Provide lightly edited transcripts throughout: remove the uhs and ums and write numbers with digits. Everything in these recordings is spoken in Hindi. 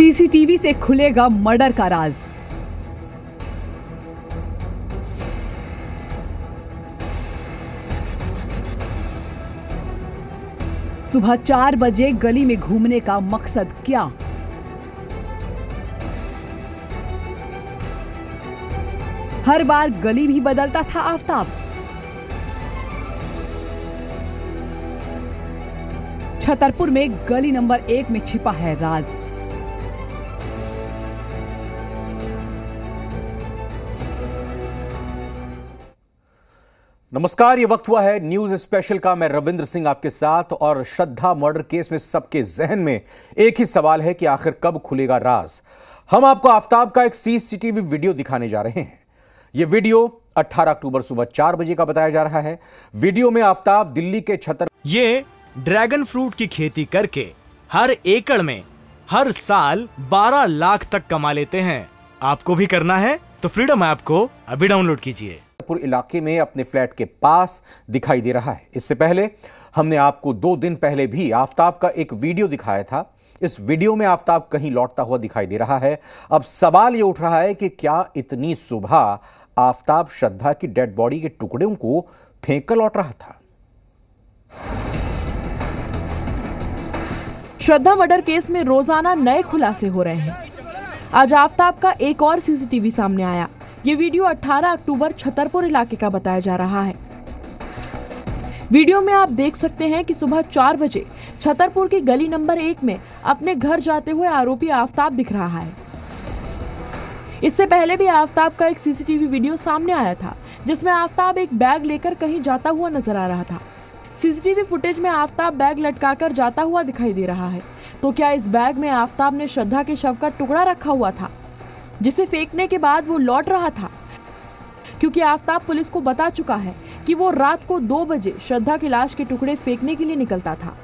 सीसीटीवी से खुलेगा मर्डर का राज। सुबह 4 बजे गली में घूमने का मकसद क्या? हर बार गली भी बदलता था आफताब। छतरपुर में गली नंबर 1 में छिपा है राज। नमस्कार, ये वक्त हुआ है न्यूज स्पेशल का। मैं रविंद्र सिंह आपके साथ। और श्रद्धा मर्डर केस में सबके जहन में एक ही सवाल है कि आखिर कब खुलेगा राज। हम आपको आफताब का एक सीसीटीवी वीडियो दिखाने जा रहे हैं। यह वीडियो 18 अक्टूबर सुबह 4 बजे का बताया जा रहा है। वीडियो में आफताब दिल्ली के ये ड्रैगन फ्रूट की खेती करके हर एकड़ में हर साल 12 लाख तक कमा लेते हैं। आपको भी करना है तो फ्रीडम ऐप को अभी डाउनलोड कीजिए। छतरपुर इलाके में अपने फ्लैट के पास दिखाई दे रहा है। इससे पहले हमने आपको 2 दिन पहले भी आफताब का एक वीडियो दिखाया था। इस वीडियो में आफताब कहीं लौटता हुआ दिखाई दे रहा है। अब सवाल यह उठ रहा है कि क्या इतनी सुबह आफताब श्रद्धा की डेड बॉडी के टुकड़ों को फेंक कर लौट रहा था? श्रद्धा मर्डर केस में रोजाना नए खुलासे हो रहे हैं। आज आफताब का एक और सीसीटीवी सामने आया। ये वीडियो 18 अक्टूबर छतरपुर इलाके का बताया जा रहा है। वीडियो में आप देख सकते हैं कि सुबह 4 बजे छतरपुर की गली नंबर 1 में अपने घर जाते हुए आरोपी आफताब दिख रहा है। इससे पहले भी आफताब का एक सीसीटीवी वीडियो सामने आया था, जिसमें आफताब एक बैग लेकर कहीं जाता हुआ नजर आ रहा था। सीसीटीवी फुटेज में आफताब बैग लटकाकर जाता हुआ दिखाई दे रहा है। तो क्या इस बैग में आफताब ने श्रद्धा के शव का टुकड़ा रखा हुआ था, जिसे फेंकने के बाद वो लौट रहा था? क्योंकि आफताब पुलिस को बता चुका है कि वो रात को 2 बजे श्रद्धा की लाश के टुकड़े फेंकने के लिए निकलता था।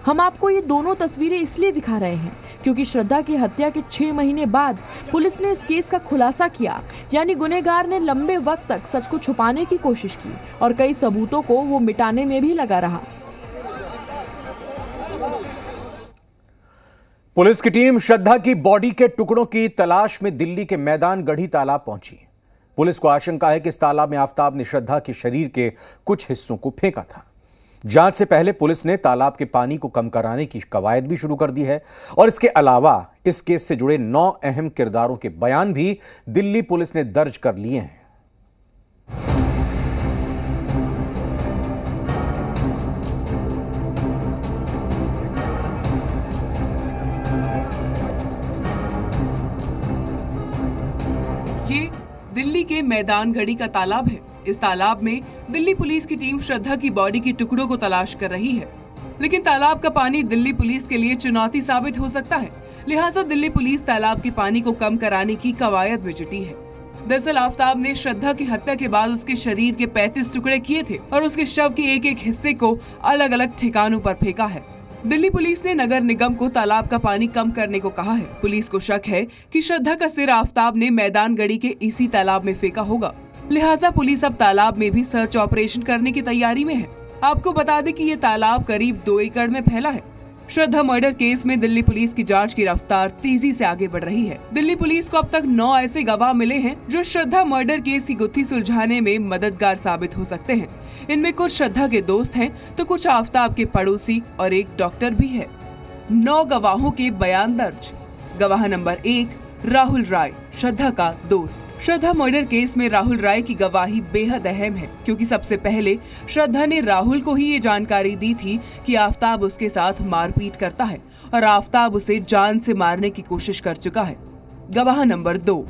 हम आपको ये दोनों तस्वीरें इसलिए दिखा रहे हैं क्योंकि श्रद्धा की हत्या के 6 महीने बाद पुलिस ने इस केस का खुलासा किया। यानी गुनहगार ने लंबे वक्त तक सच को छुपाने की कोशिश की और कई सबूतों को वो मिटाने में भी लगा रहा। पुलिस की टीम श्रद्धा की बॉडी के टुकड़ों की तलाश में दिल्ली के मैदान गढ़ी तालाब पहुंची। पुलिस को आशंका है कि इस तालाब में आफताब ने श्रद्धा के शरीर के कुछ हिस्सों को फेंका था। जांच से पहले पुलिस ने तालाब के पानी को कम कराने की कवायद भी शुरू कर दी है। और इसके अलावा इस केस से जुड़े 9 अहम किरदारों के बयान भी दिल्ली पुलिस ने दर्ज कर लिए हैं। ये दिल्ली के मैदान गढ़ी का तालाब है। इस तालाब में दिल्ली पुलिस की टीम श्रद्धा की बॉडी के टुकड़ों को तलाश कर रही है। लेकिन तालाब का पानी दिल्ली पुलिस के लिए चुनौती साबित हो सकता है। लिहाजा दिल्ली पुलिस तालाब के पानी को कम कराने की कवायद में जुटी है। दरअसल आफताब ने श्रद्धा की हत्या के बाद उसके शरीर के 35 टुकड़े किए थे और उसके शव के एक-एक हिस्से को अलग अलग ठिकानों पर फेंका है। दिल्ली पुलिस ने नगर निगम को तालाब का पानी कम करने को कहा है। पुलिस को शक है कि श्रद्धा का सिर आफताब ने मैदान गढ़ी के इसी तालाब में फेंका होगा। लिहाजा पुलिस अब तालाब में भी सर्च ऑपरेशन करने की तैयारी में है। आपको बता दें कि ये तालाब करीब 2 एकड़ में फैला है। श्रद्धा मर्डर केस में दिल्ली पुलिस की जांच की रफ्तार तेजी से आगे बढ़ रही है। दिल्ली पुलिस को अब तक 9 ऐसे गवाह मिले हैं जो श्रद्धा मर्डर केस की गुत्थी सुलझाने में मददगार साबित हो सकते हैं। इनमें कुछ श्रद्धा के दोस्त हैं तो कुछ आफताब के पड़ोसी और एक डॉक्टर भी है। 9 गवाहों के बयान दर्ज। गवाह नंबर 1 राहुल राय, श्रद्धा का दोस्त। श्रद्धा मर्डर केस में राहुल राय की गवाही बेहद अहम है, क्योंकि सबसे पहले श्रद्धा ने राहुल को ही ये जानकारी दी थी कि आफताब उसके साथ मारपीट करता है और आफताब उसे जान से मारने की कोशिश कर चुका है। गवाह नंबर 2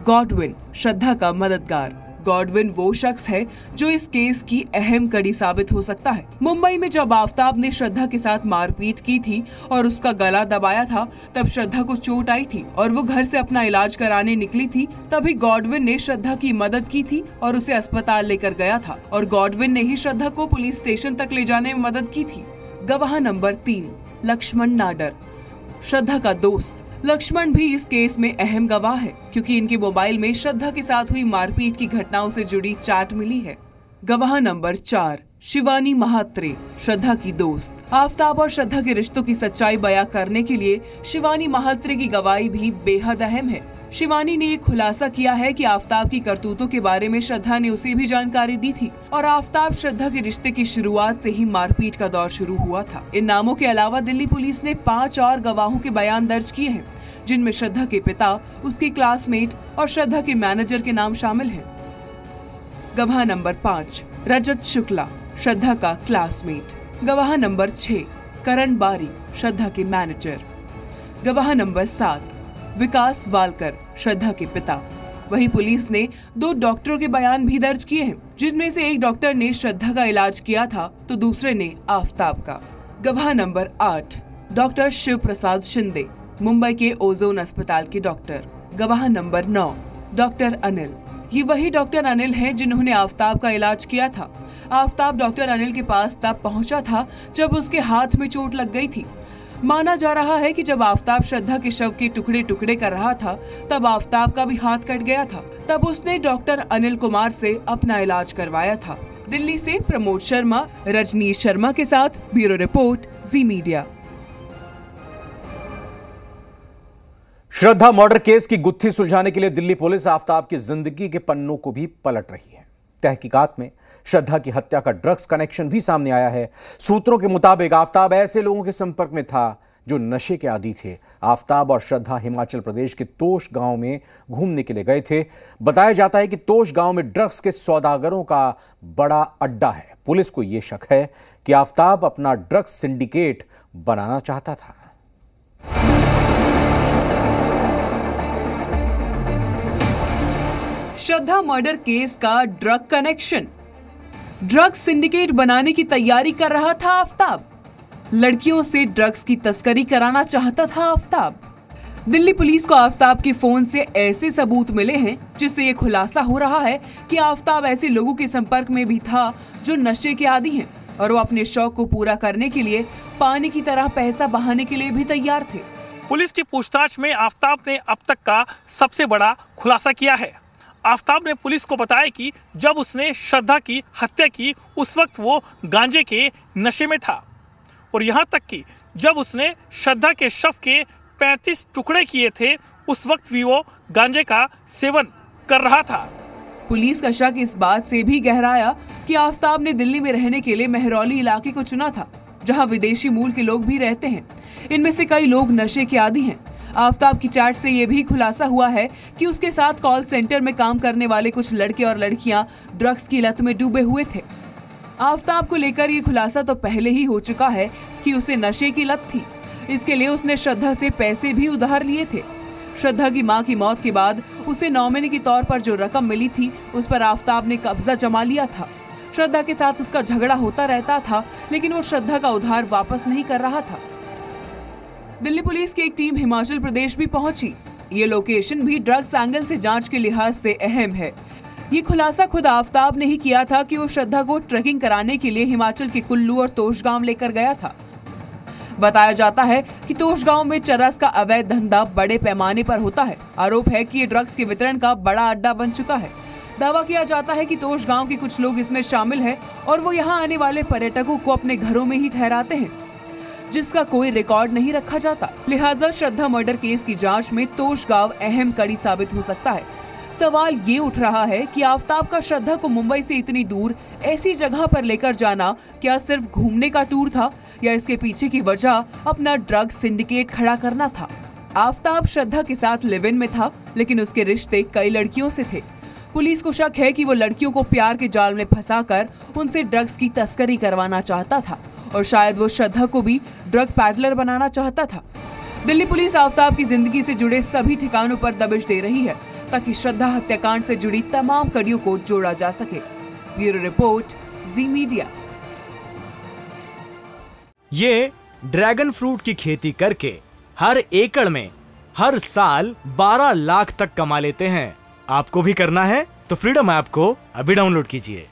गॉडविन, श्रद्धा का मददगार। गॉडविन वो शख्स है जो इस केस की अहम कड़ी साबित हो सकता है। मुंबई में जब आफताब ने श्रद्धा के साथ मारपीट की थी और उसका गला दबाया था, तब श्रद्धा को चोट आई थी और वो घर से अपना इलाज कराने निकली थी। तभी गॉडविन ने श्रद्धा की मदद की थी और उसे अस्पताल लेकर गया था और गॉडविन ने ही श्रद्धा को पुलिस स्टेशन तक ले जाने में मदद की थी। गवाह नंबर 3 लक्ष्मण नाडर, श्रद्धा का दोस्त। लक्ष्मण भी इस केस में अहम गवाह है, क्योंकि इनके मोबाइल में श्रद्धा के साथ हुई मारपीट की घटनाओं से जुड़ी चैट मिली है। गवाह नंबर 4 शिवानी महात्रे, श्रद्धा की दोस्त। आफताब और श्रद्धा के रिश्तों की सच्चाई बयां करने के लिए शिवानी महात्रे की गवाही भी बेहद अहम है। शिवानी ने ये खुलासा किया है कि आफताब की करतूतों के बारे में श्रद्धा ने उसे भी जानकारी दी थी और आफताब श्रद्धा के रिश्ते की शुरुआत से ही मारपीट का दौर शुरू हुआ था। इन नामों के अलावा दिल्ली पुलिस ने 5 और गवाहों के बयान दर्ज किए हैं, जिनमें श्रद्धा के पिता, उसके क्लासमेट और श्रद्धा के मैनेजर के नाम शामिल हैं। गवाह नंबर 5, रजत शुक्ला, श्रद्धा का क्लासमेट। गवाह नंबर 6, करण बारी, श्रद्धा के मैनेजर। गवाह नंबर 7, विकास वालकर, श्रद्धा के पिता। वहीं पुलिस ने 2 डॉक्टरों के बयान भी दर्ज किए हैं, जिनमें से एक डॉक्टर ने श्रद्धा का इलाज किया था तो दूसरे ने आफताब का। गवाह नंबर 8, डॉक्टर शिव प्रसाद शिंदे, मुंबई के ओजोन अस्पताल के डॉक्टर। गवाह नंबर 9, डॉक्टर अनिल। ये वही डॉक्टर अनिल हैं जिन्होंने आफताब का इलाज किया था। आफताब डॉक्टर अनिल के पास तब पहुंचा था जब उसके हाथ में चोट लग गई थी। माना जा रहा है कि जब आफताब श्रद्धा के शव के टुकड़े टुकड़े कर रहा था तब आफताब का भी हाथ कट गया था। तब उसने डॉक्टर अनिल कुमार से अपना इलाज करवाया था। दिल्ली से प्रमोद शर्मा, रजनीश शर्मा के साथ ब्यूरो रिपोर्ट, जी मीडिया। श्रद्धा मर्डर केस की गुत्थी सुलझाने के लिए दिल्ली पुलिस आफताब की जिंदगी के पन्नों को भी पलट रही है। तहकीकात में श्रद्धा की हत्या का ड्रग्स कनेक्शन भी सामने आया है। सूत्रों के मुताबिक आफताब ऐसे लोगों के संपर्क में था जो नशे के आदी थे। आफताब और श्रद्धा हिमाचल प्रदेश के तोश गांव में घूमने के लिए गए थे। बताया जाता है कि तोश गांव में ड्रग्स के सौदागरों का बड़ा अड्डा है। पुलिस को यह शक है कि आफताब अपना ड्रग्स सिंडिकेट बनाना चाहता था। श्रद्धा मर्डर केस का ड्रग कनेक्शन। ड्रग सिंडिकेट बनाने की तैयारी कर रहा था आफताब। लड़कियों से ड्रग्स की तस्करी कराना चाहता था आफताब। दिल्ली पुलिस को आफताब के फोन से ऐसे सबूत मिले हैं जिससे ये खुलासा हो रहा है कि आफताब ऐसे लोगों के संपर्क में भी था जो नशे के आदी हैं और वो अपने शौक को पूरा करने के लिए पानी की तरह पैसा बहाने के लिए भी तैयार थे। पुलिस की पूछताछ में आफताब ने अब तक का सबसे बड़ा खुलासा किया है। आफताब ने पुलिस को बताया कि जब उसने श्रद्धा की हत्या की उस वक्त वो गांजे के नशे में था और यहाँ तक कि जब उसने श्रद्धा के शव के 35 टुकड़े किए थे उस वक्त भी वो गांजे का सेवन कर रहा था। पुलिस का शक इस बात से भी गहराया कि आफताब ने दिल्ली में रहने के लिए मेहरौली इलाके को चुना था, जहाँ विदेशी मूल के लोग भी रहते हैं। इनमें से कई लोग नशे के आदी हैं। आफताब की चैट से ये भी खुलासा हुआ है कि उसके साथ कॉल सेंटर में काम करने वाले कुछ लड़के और लड़कियां ड्रग्स की लत में डूबे हुए थे। आफताब को लेकर ये खुलासा तो पहले ही हो चुका है कि उसे नशे की लत थी। इसके लिए उसने श्रद्धा से पैसे भी उधार लिए थे। श्रद्धा की मां की मौत के बाद उसे नॉमिनी के तौर पर जो रकम मिली थी उस पर आफताब ने कब्जा जमा लिया था। श्रद्धा के साथ उसका झगड़ा होता रहता था, लेकिन वो श्रद्धा का उधार वापस नहीं कर रहा था। दिल्ली पुलिस की एक टीम हिमाचल प्रदेश भी पहुंची। ये लोकेशन भी ड्रग्स एंगल से जांच के लिहाज से अहम है। ये खुलासा खुद आफताब ने ही किया था कि वो श्रद्धा को ट्रैकिंग कराने के लिए हिमाचल के कुल्लू और तोश गांव लेकर गया था। बताया जाता है कि तोश गांव में चरस का अवैध धंधा बड़े पैमाने पर होता है। आरोप है कि ये ड्रग्स के वितरण का बड़ा अड्डा बन चुका है। दावा किया जाता है कि तोश गांव के कुछ लोग इसमें शामिल हैं और वो यहाँ आने वाले पर्यटकों को अपने घरों में ही ठहराते हैं, जिसका कोई रिकॉर्ड नहीं रखा जाता। लिहाजा श्रद्धा मर्डर केस की जांच में तोश गांव अहम कड़ी साबित हो सकता है। सवाल ये उठ रहा है कि आफताब का श्रद्धा को मुंबई से इतनी दूर ऐसी जगह पर लेकर जाना क्या सिर्फ घूमने का टूर था या इसके पीछे की वजह अपना ड्रग सिंडिकेट खड़ा करना था। आफताब श्रद्धा के साथ लिव इन में था, लेकिन उसके रिश्ते कई लड़कियों से थे। पुलिस को शक है कि वो लड़कियों को प्यार के जाल में फंसाकर उनसे ड्रग्स की तस्करी करवाना चाहता था और शायद वो श्रद्धा को भी ड्रग पैडलर बनाना चाहता था। दिल्ली पुलिस आफताब की जिंदगी से जुड़े सभी ठिकानों पर दबिश दे रही है ताकि श्रद्धा हत्याकांड से जुड़ी तमाम कड़ियों को जोड़ा जा सके। ब्यूरो रिपोर्ट, जी मीडिया। ये ड्रैगन फ्रूट की खेती करके हर एकड़ में हर साल 12 लाख तक कमा लेते हैं। आपको भी करना है तो फ्रीडम ऐप को अभी डाउनलोड कीजिए।